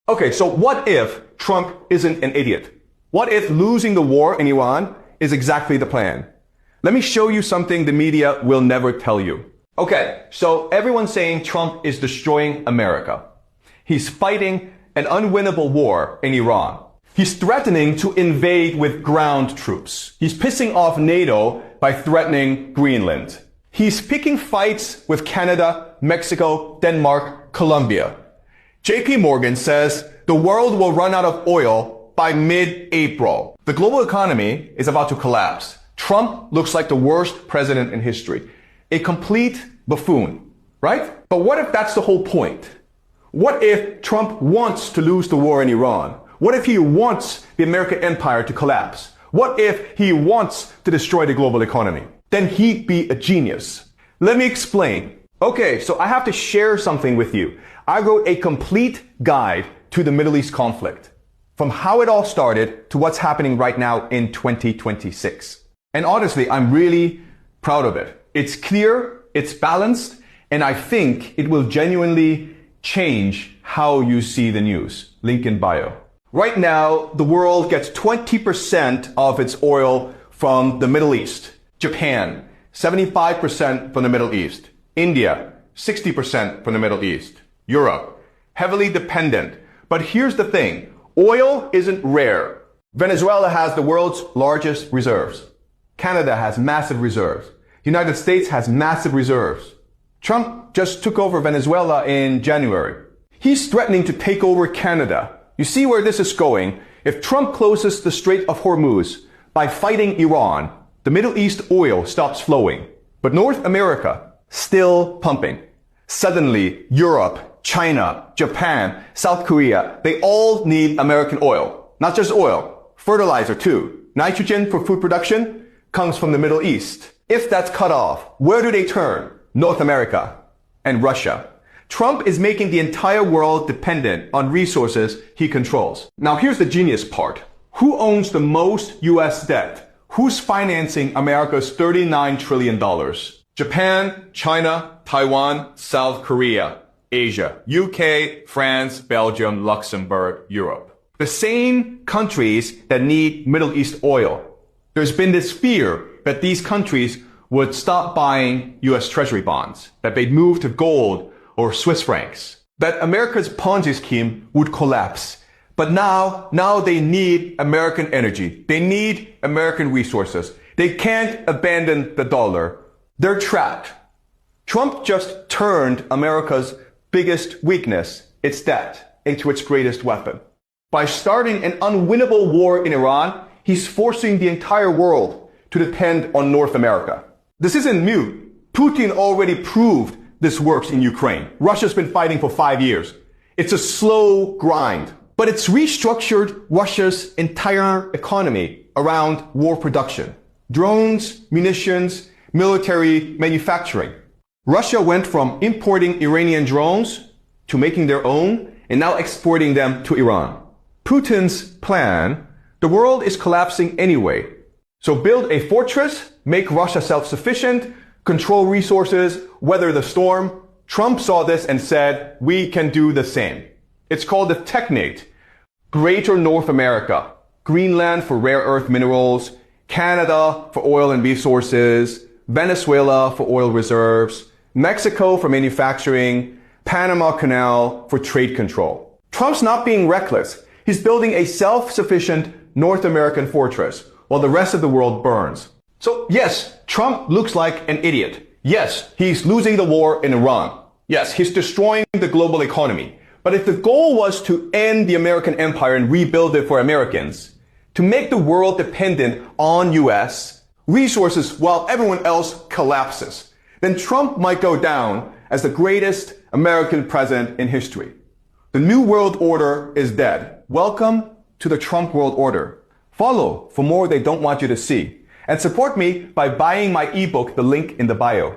Okay, so what if Trump isn't an idiot? What if losing the war in Iran is exactly the plan? Let me show you something the media will never tell you. Okay, so everyone's saying Trump is destroying America. He's fighting an unwinnable war in Iran. He's threatening to invade with ground troops. He's pissing off NATO by threatening Greenland. He's picking fights with Canada, Mexico, Denmark, Colombia. JP Morgan says the world will run out of oil by mid-April. The global economy is about to collapse. Trump looks like the worst president in history. A complete buffoon, right? But what if that's the whole point? What if Trump wants to lose the war in Iran? What if he wants the American empire to collapse? What if he wants to destroy the global economy? Then he'd be a genius. Let me explain. Okay, so I have to share something with you. I wrote a complete guide to the Middle East conflict, from how it all started to what's happening right now in 2026. And honestly, I'm really proud of it. It's clear, it's balanced, and I think it will genuinely change how you see the news. Link in bio. Right now, the world gets 20% of its oil from the Middle East. Japan, 75% from the Middle East. India, 60% from the Middle East. Europe, heavily dependent. But here's the thing, oil isn't rare. Venezuela has the world's largest reserves. Canada has massive reserves. The United States has massive reserves. Trump just took over Venezuela in January. He's threatening to take over Canada. You see where this is going? If Trump closes the Strait of Hormuz by fighting Iran, the Middle East oil stops flowing. But North America, still pumping. Suddenly, Europe, China, Japan, South Korea, they all need American oil. Not just oil, fertilizer too. Nitrogen for food production comes from the Middle East. If that's cut off, where do they turn? North America and Russia. Trump is making the entire world dependent on resources he controls. Now here's the genius part. Who owns the most US debt? Who's financing America's $39 trillion? Japan, China, Taiwan, South Korea, Asia, UK, France, Belgium, Luxembourg, Europe. The same countries that need Middle East oil. There's been this fear that these countries would stop buying US Treasury bonds, that they'd move to gold or Swiss francs, that America's Ponzi scheme would collapse. But now they need American energy. They need American resources. They can't abandon the dollar. They're trapped. Trump just turned America's biggest weakness, its debt, into its greatest weapon. By starting an unwinnable war in Iran, he's forcing the entire world to depend on North America. This isn't new. Putin already proved this works in Ukraine. Russia's been fighting for 5 years. It's a slow grind, but it's restructured Russia's entire economy around war production. Drones, munitions, military manufacturing. Russia went from importing Iranian drones to making their own and now exporting them to Iran. Putin's plan, the world is collapsing anyway. So build a fortress, make Russia self-sufficient, control resources, weather the storm. Trump saw this and said, we can do the same. It's called the Technate. Greater North America, Greenland for rare earth minerals, Canada for oil and resources, Venezuela for oil reserves, Mexico for manufacturing, Panama Canal for trade control. Trump's not being reckless. He's building a self-sufficient North American fortress while the rest of the world burns. So yes, Trump looks like an idiot. Yes, he's losing the war in Iran. Yes, he's destroying the global economy. But if the goal was to end the American empire and rebuild it for Americans, to make the world dependent on US resources while everyone else collapses, then Trump might go down as the greatest American president in history. The New World Order is dead. Welcome to the Trump World Order. Follow for more they don't want you to see. And support me by buying my ebook, the link in the bio.